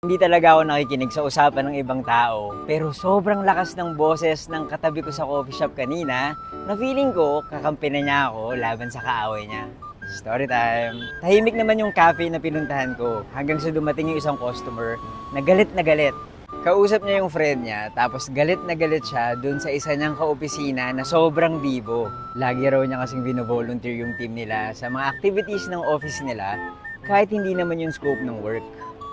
Hindi talaga ako nakikinig sa usapan ng ibang tao, pero sobrang lakas ng boses ng katabi ko sa coffee shop kanina na feeling ko kakampi na niya ako laban sa kaaway niya. Story time! Tahimik naman yung cafe na pinuntahan ko hanggang sa dumating yung isang customer na galit na galit. Kausap niya yung friend niya, tapos galit na galit siya dun sa isa niyang kaopisina na sobrang bibo. Lagi raw niya kasing bino-volunteer yung team nila sa mga activities ng office nila kahit hindi naman yung scope ng work.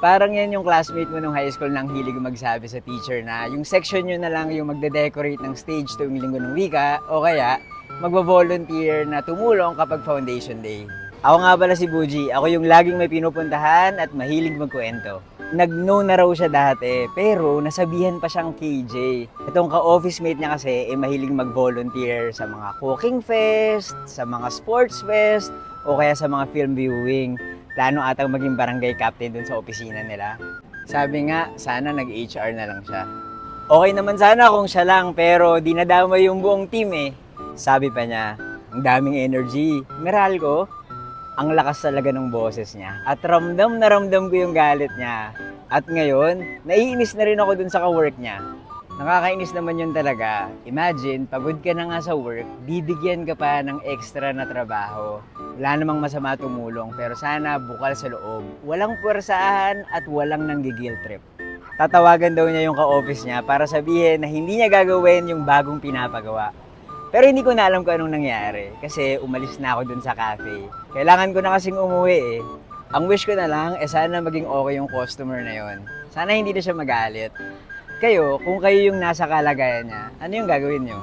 Parang yan yung classmate mo nung high school nang hilig magsabi sa teacher na yung section nyo na lang yung magde-decorate ng stage tuwing linggo ng wika o kaya magvo-volunteer na tumulong kapag foundation day. Ako nga pala si Buji, ako yung laging may pinupuntahan at mahilig magkwento. Nag-no na raw siya dati, pero nasabihan pa siyang KJ. Itong ka-office mate niya kasi mahilig mag-volunteer sa mga cooking fest, sa mga sports fest, o kaya sa mga film viewing. Plano atang maging barangay captain dun sa opisina nila. Sabi nga, sana nag-HR na lang siya. Okay naman sana kung siya lang, pero di nadama yung buong team eh. Sabi pa niya, ang daming energy. Meral ko, ang lakas talaga ng boses niya. At ramdam na ramdam ko yung galit niya. At ngayon, naiinis na rin ako dun sa ka-work niya. Nakakainis naman yun talaga. Imagine, pagod ka na nga sa work, bibigyan ka pa ng extra na trabaho. Wala namang masama tumulong, pero sana bukal sa loob. Walang puwersahan at walang nanggigil trip. Tatawagan daw niya yung ka-office niya para sabihin na hindi niya gagawin yung bagong pinapagawa. Pero hindi ko na alam kung anong nangyari kasi umalis na ako dun sa cafe. Kailangan ko na kasing umuwi eh. Ang wish ko na lang, sana maging okay yung customer na yon. Sana hindi na siya magalit. Kayo, kung kayo yung nasa kalagayan niya, ano yung gagawin niyo?